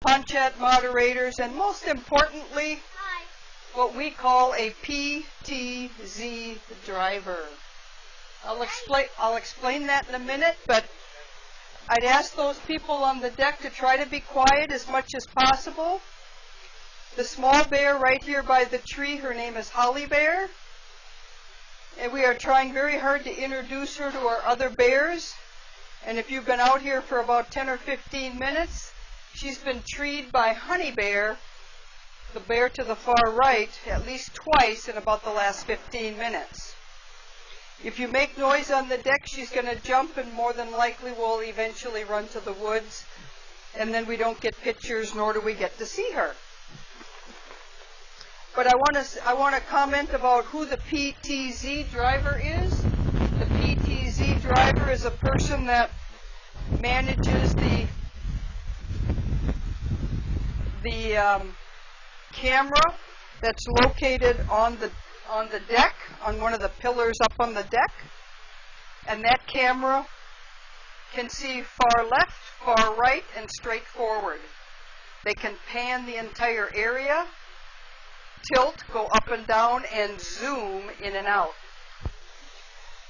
Ponchat moderators, and most importantly, what we call a PTZ driver. I'll explain that in a minute, but I'd ask those people on the deck to try to be quiet as much as possible. The small bear right here by the tree, her name is Holly Bear, and we are trying very hard to introduce her to our other bears. And if you've been out here for about 10 or 15 minutes, she's been treed by Honey Bear, the bear to the far right, at least twice in about the last 15 minutes. If you make noise on the deck, she's going to jump and more than likely will eventually run to the woods, and then we don't get pictures, nor do we get to see her. But I want to comment about who the PTZ driver is. The PTZ driver is a person that manages the camera that's located on the deck, on one of the pillars up on the deck, and that camera can see far left, far right, and straight forward. They can pan the entire area, tilt, go up and down, and zoom in and out.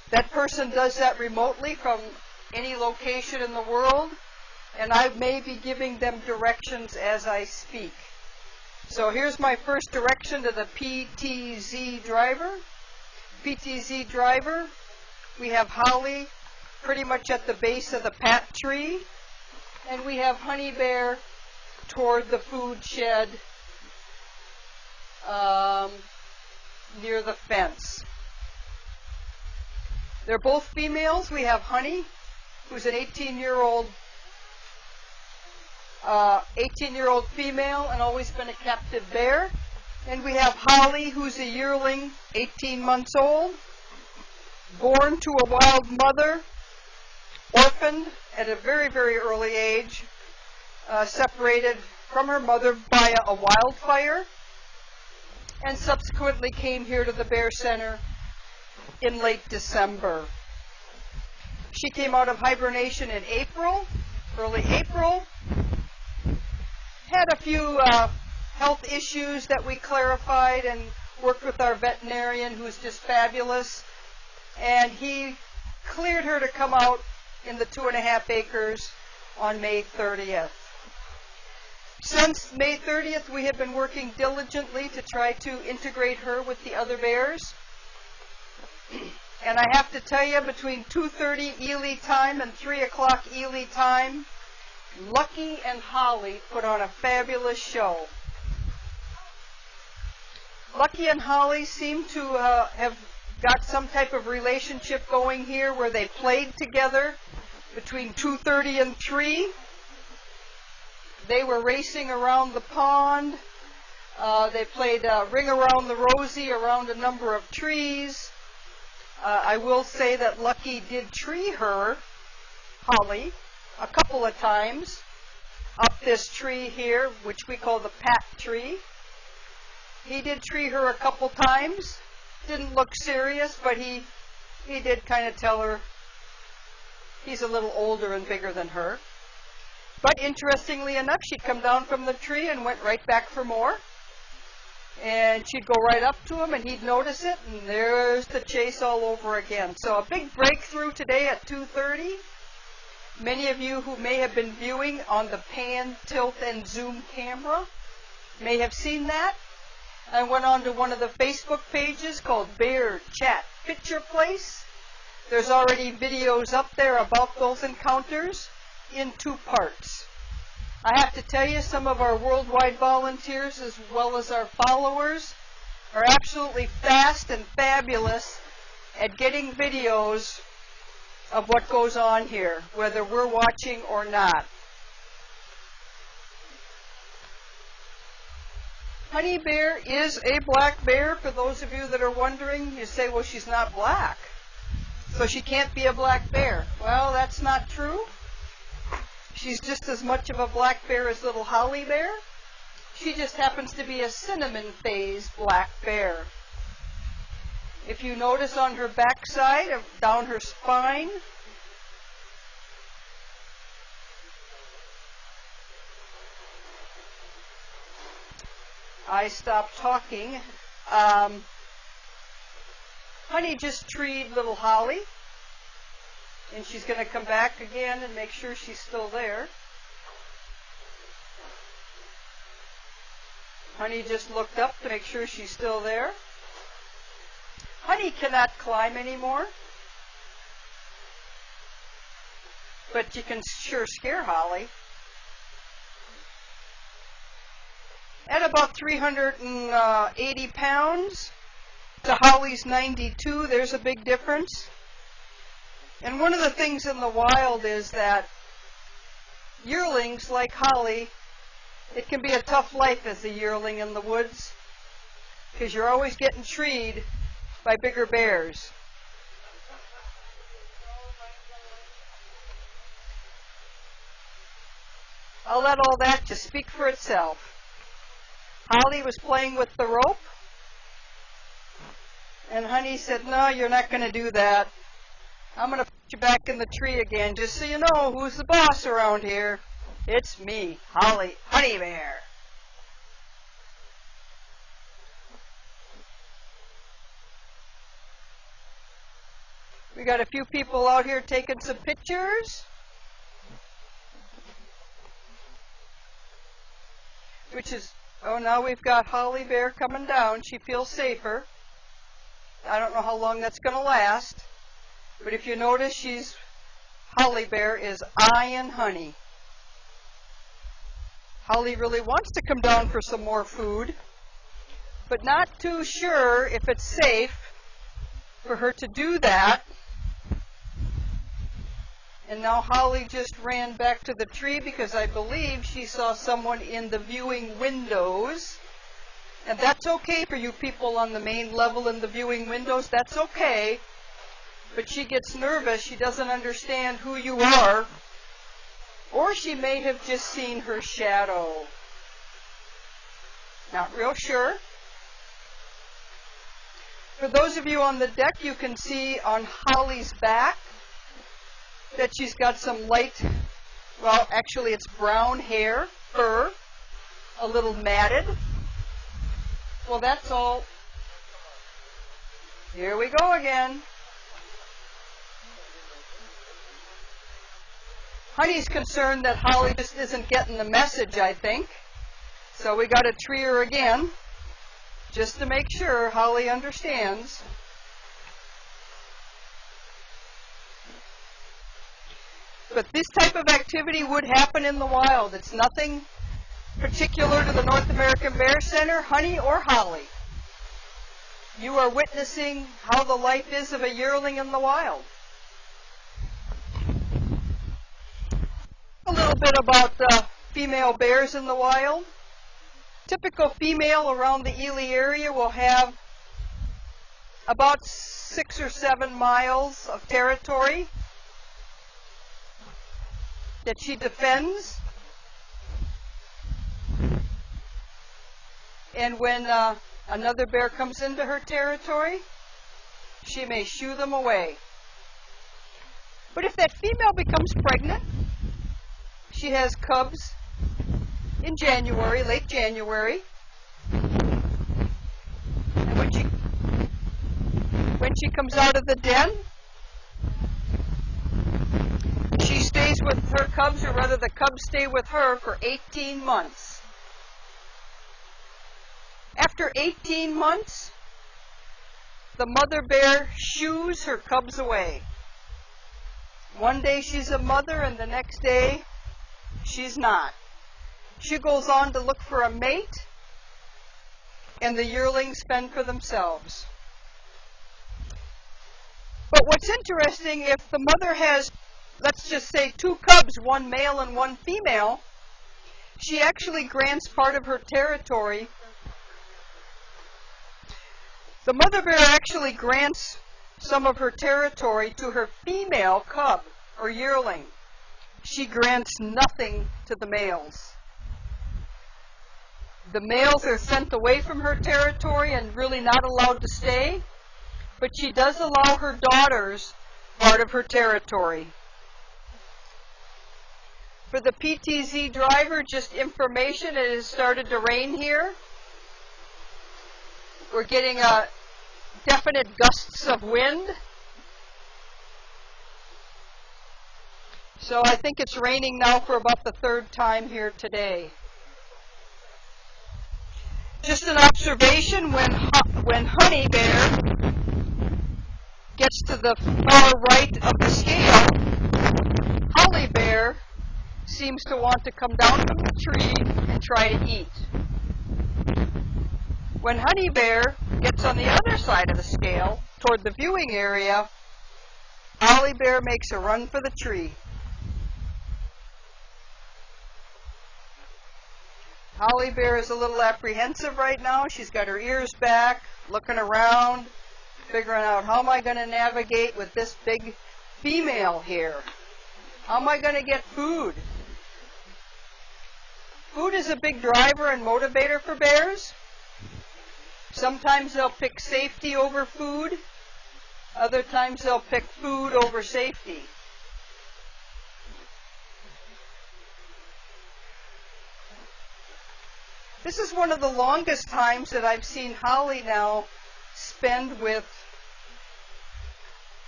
That person does that remotely from any location in the world, and I may be giving them directions as I speak. So here's my first direction to the PTZ driver. PTZ driver, we have Holly pretty much at the base of the pat tree, and we have Honey Bear toward the food shed near the fence. They're both females. We have Honey, who's an 18-year-old female and always been a captive bear. And we have Holly, who's a yearling, 18 months old, born to a wild mother, orphaned at a very, very early age, separated from her mother by a wildfire, and subsequently came here to the Bear Center in late December. She came out of hibernation in April, early April, had a few health issues that we clarified and worked with our veterinarian, who's just fabulous, and he cleared her to come out in the 2.5 acres on May 30th. Since May 30th, we have been working diligently to try to integrate her with the other bears. And I have to tell you, between 2:30 Ely time and 3 o'clock Ely time, Lucky and Holly put on a fabulous show. Lucky and Holly seem to have got some type of relationship going here where they played together between 2:30 and 3. They were racing around the pond. They played Ring Around the Rosie around a number of trees. I will say that Lucky did tree her, Holly, a couple of times up this tree here, which we call the pat tree. He did tree her a couple times. Didn't look serious, but he did kind of tell her he's a little older and bigger than her. But interestingly enough, she'd come down from the tree and went right back for more. And she'd go right up to him, and he'd notice it, and there's the chase all over again. So a big breakthrough today at 2:30. Many of you who may have been viewing on the pan, tilt, and zoom camera may have seen that. I went on to one of the Facebook pages called Bear Chat Picture Place. There's already videos up there about those encounters in 2 parts. I have to tell you, some of our worldwide volunteers, as well as our followers, are absolutely fast and fabulous at getting videos of what goes on here, whether we're watching or not. Honey Bear is a black bear. For those of you that are wondering, you say, well, she's not black, so she can't be a black bear. Well, that's not true. She's just as much of a black bear as little Holly Bear. She just happens to be a cinnamon phase black bear. If you notice on her backside, down her spine, I stopped talking. Honey just treed little Holly, and she's going to come back again and make sure she's still there. Honey just looked up to make sure she's still there. Honey cannot climb anymore, but you can sure scare Holly. At about 380 pounds to Holly's 92, there's a big difference. And one of the things in the wild is that yearlings like Holly, it can be a tough life as a yearling in the woods because you're always getting treed by bigger bears. I'll let all that just speak for itself. Holly was playing with the rope, and Honey said, "No, you're not going to do that. I'm going to put you back in the tree again, just so you know who's the boss around here. It's me, Holly, Honey Bear." We got a few people out here taking some pictures, which is, oh, now we've got Holly Bear coming down. She feels safer. I don't know how long that's going to last, but if you notice, Holly Bear is eyeing Honey. Holly really wants to come down for some more food, but not too sure if it's safe for her to do that. And now Holly just ran back to the tree because I believe she saw someone in the viewing windows. And that's okay for you people on the main level in the viewing windows. That's okay. But she gets nervous. She doesn't understand who you are. Or she may have just seen her shadow. Not real sure. For those of you on the deck, you can see on Holly's back that she's got some light, well, actually it's brown hair, fur, a little matted. Well, that's all. Here we go again. Honey's concerned that Holly just isn't getting the message, I think. So we got to tree her again, just to make sure Holly understands. But this type of activity would happen in the wild. It's nothing particular to the North American Bear Center, Honey, or Holly. You are witnessing how the life is of a yearling in the wild. A little bit about female bears in the wild. Typical female around the Ely area will have about 6 or 7 miles of territory that she defends. And when another bear comes into her territory, she may shoo them away. But if that female becomes pregnant, she has cubs in January, late January. And when she comes out of the den, she stays with her cubs, or rather the cubs stay with her for 18 months. After 18 months, the mother bear shoos her cubs away. One day she's a mother and the next day she's not. She goes on to look for a mate, and the yearlings fend for themselves. But what's interesting, if the mother has, let's just say, 2 cubs, one male and one female, she actually grants part of her territory. The mother bear actually grants some of her territory to her female cub or yearling. She grants nothing to the males. The males are sent away from her territory and really not allowed to stay, but she does allow her daughters part of her territory. For the PTZ driver, just information, it has started to rain here. We're getting definite gusts of wind. So I think it's raining now for about the third time here today. Just an observation, when Honey Bear gets to the far right of the scale, Holly Bear seems to want to come down from the tree and try to eat. When Honey Bear gets on the other side of the scale, toward the viewing area, Holly Bear makes a run for the tree. Holly Bear is a little apprehensive right now. She's got her ears back, looking around, figuring out, how am I going to navigate with this big female here? How am I going to get food? Food is a big driver and motivator for bears. Sometimes they'll pick safety over food. Other times they'll pick food over safety. This is one of the longest times that I've seen Holly now spend with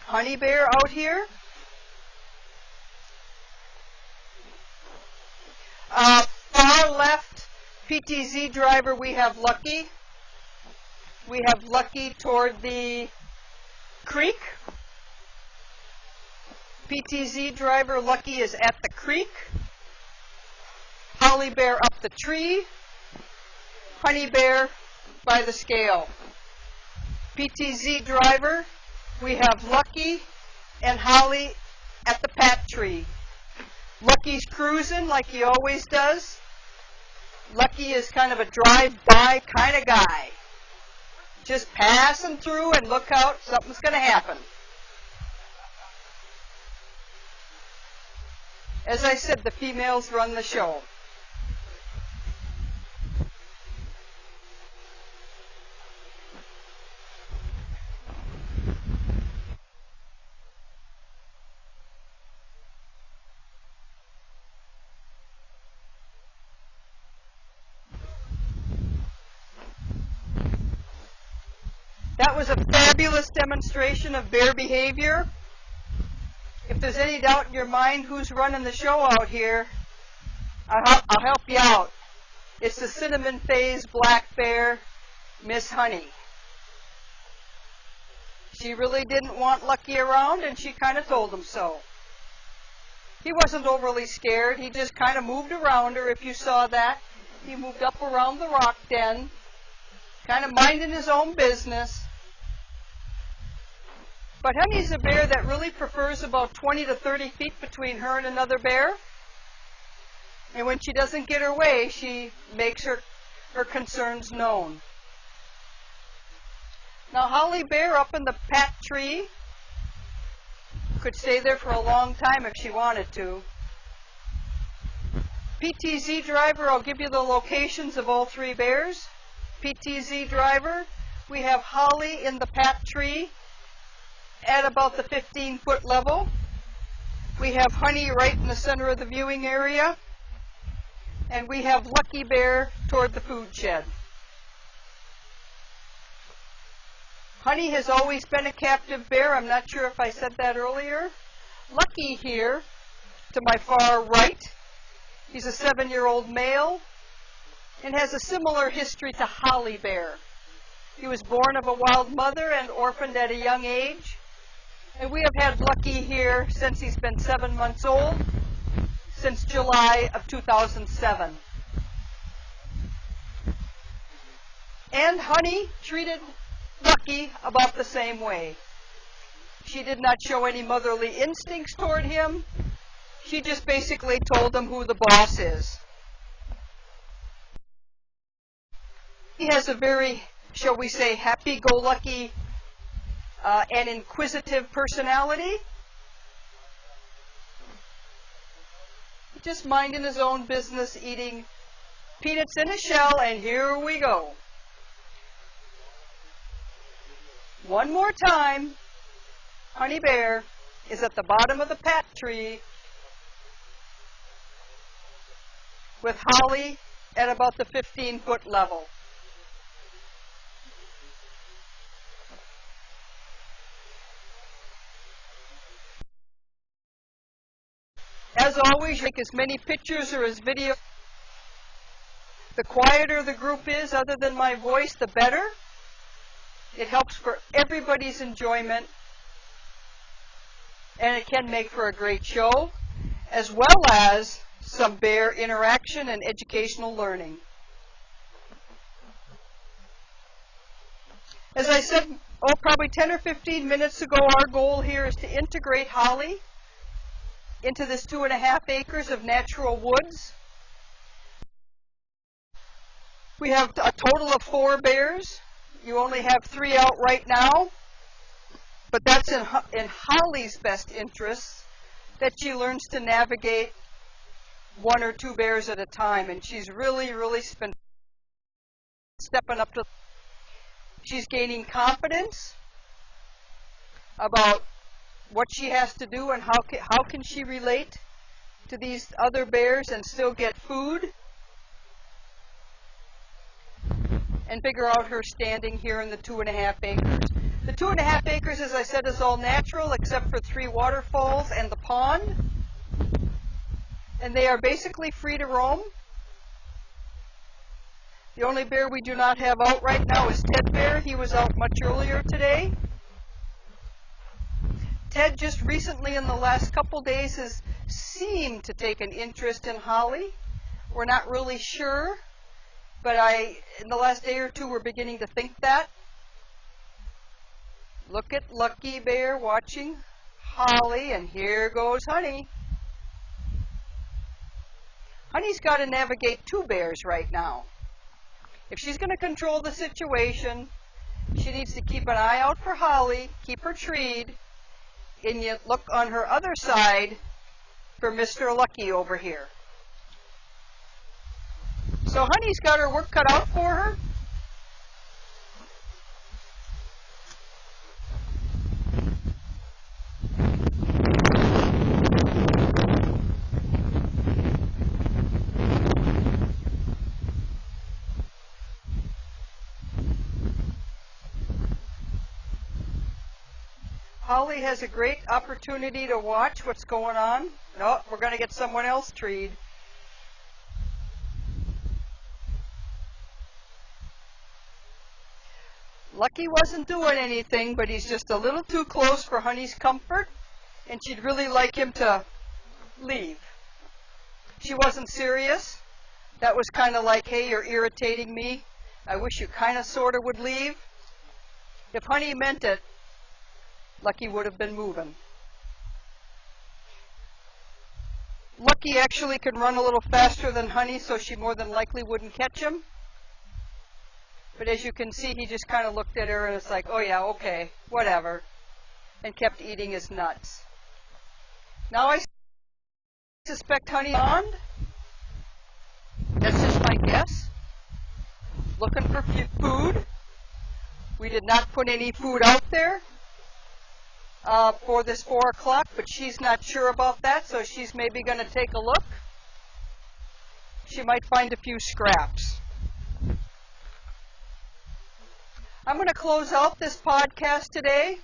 Honey Bear out here. Far left, PTZ driver, we have Lucky. We have Lucky toward the creek. PTZ driver, Lucky, is at the creek. Holly Bear up the tree. Honey Bear by the scale. PTZ driver, we have Lucky and Holly at the pat tree. Lucky's cruising like he always does. Lucky is kind of a drive-by kind of guy. Just passing through and look out, something's going to happen. As I said, the females run the show. That was a fabulous demonstration of bear behavior. If there's any doubt in your mind who's running the show out here, I'll help you out. It's the cinnamon phase black bear, Miss Honey. She really didn't want Lucky around, and she kind of told him so. He wasn't overly scared. He just kind of moved around her, if you saw that. He moved up around the rock den, kind of minding his own business. But Honey's a bear that really prefers about 20 to 30 feet between her and another bear. And when she doesn't get her way, she makes her concerns known. Now, Holly Bear up in the pat tree could stay there for a long time if she wanted to. PTZ driver, I'll give you the locations of all three bears. PTZ driver, we have Holly in the pat tree at about the 15-foot level. We have Honey right in the center of the viewing area. And we have Lucky Bear toward the food shed. Honey has always been a captive bear. I'm not sure if I said that earlier. Lucky here, to my far right, he's a 7-year-old male and has a similar history to Holly Bear. He was born of a wild mother and orphaned at a young age. And we have had Lucky here since he's been 7 months old, since July of 2007. And Honey treated Lucky about the same way. She did not show any motherly instincts toward him. She just basically told him who the boss is. He has a very, shall we say, happy-go-lucky and inquisitive personality. Just minding his own business, eating peanuts in a shell, and here we go. One more time, Honey Bear is at the bottom of the pat tree with Holly at about the 15-foot level. As always, you make as many pictures or as videos. The quieter the group is, other than my voice, the better. It helps for everybody's enjoyment, and it can make for a great show, as well as some bear interaction and educational learning. As I said, probably 10 or 15 minutes ago, our goal here is to integrate Holly into this 2.5 acres of natural woods. We have a total of 4 bears. You only have 3 out right now, but that's in Holly's best interest, that she learns to navigate 1 or 2 bears at a time, and she's really been stepping up to. She's gaining confidence about what she has to do and how can she relate to these other bears and still get food and figure out her standing here in the 2.5 acres. The 2.5 acres, as I said, is all natural except for 3 waterfalls and the pond, and they are basically free to roam. The only bear we do not have out right now is Ted Bear. He was out much earlier today. Ted just recently, in the last couple days, has seemed to take an interest in Holly. We're not really sure, but in the last day or 2, we're beginning to think that. Look at Lucky Bear watching Holly, and here goes Honey. Honey's got to navigate 2 bears right now. If she's going to control the situation, she needs to keep an eye out for Holly, keep her treed, and yet look on her other side for Mr. Lucky over here. So Honey's got her work cut out for her. Holly has a great opportunity to watch what's going on. No, we're going to get someone else treed. Lucky wasn't doing anything, but he's just a little too close for Honey's comfort, and she'd really like him to leave. She wasn't serious. That was kind of like, hey, you're irritating me. I wish you kind of sort of would leave. If Honey meant it, Lucky would have been moving. Lucky actually can run a little faster than Honey, so she more than likely wouldn't catch him. But as you can see, he just kind of looked at her and it's like, oh yeah, okay, whatever, and kept eating his nuts. Now I suspect Honey on. That's just my guess. Looking for food. We did not put any food out there for this 4 o'clock, but she's not sure about that, so she's maybe going to take a look. She might find a few scraps. I'm going to close out this podcast today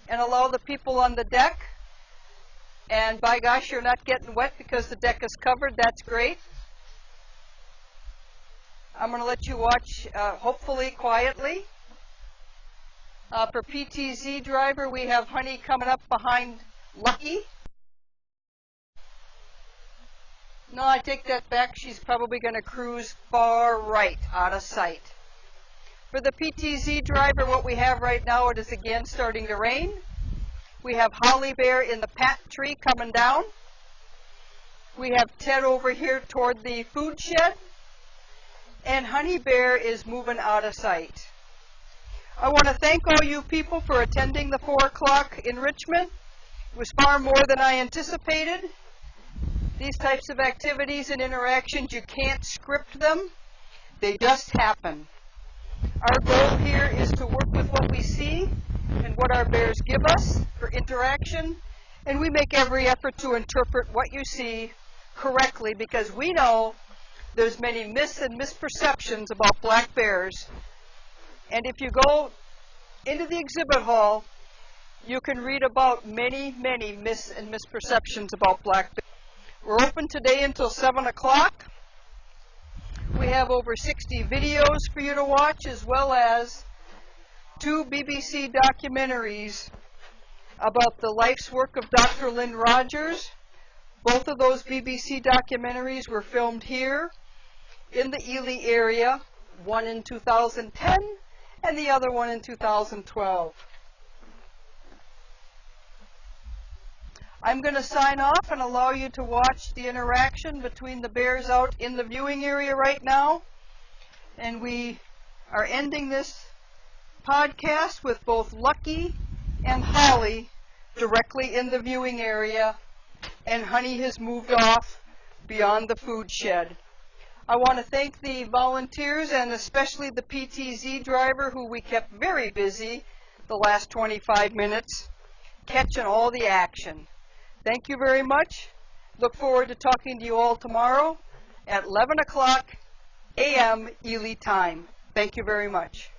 and allow the people on the deck, and by gosh, you're not getting wet because the deck is covered. That's great. I'm going to let you watch, hopefully quietly. For PTZ driver, we have Honey coming up behind Lucky. No, I take that back. She's probably going to cruise far right, out of sight. For the PTZ driver, what we have right now, it is again starting to rain. We have Holly Bear in the pat tree coming down. We have Ted over here toward the food shed. And Honey Bear is moving out of sight. I want to thank all you people for attending the 4 o'clock enrichment. It was far more than I anticipated. These types of activities and interactions, you can't script them. They just happen. Our goal here is to work with what we see and what our bears give us for interaction, and we make every effort to interpret what you see correctly, because we know there's many myths and misperceptions about black bears. And if you go into the exhibit hall you can read about many, many myths and misperceptions about black bears. We're open today until 7 o'clock. We have over 60 videos for you to watch, as well as 2 BBC documentaries about the life's work of Dr. Lynn Rogers. Both of those BBC documentaries were filmed here in the Ely area, one in 2010 and the other one in 2012. I'm going to sign off and allow you to watch the interaction between the bears out in the viewing area right now. And we are ending this podcast with both Lucky and Holly directly in the viewing area, and Honey has moved off beyond the food shed. I want to thank the volunteers and especially the PTZ driver, who we kept very busy the last 25 minutes catching all the action. Thank you very much. Look forward to talking to you all tomorrow at 11 o'clock a.m. Ely time. Thank you very much.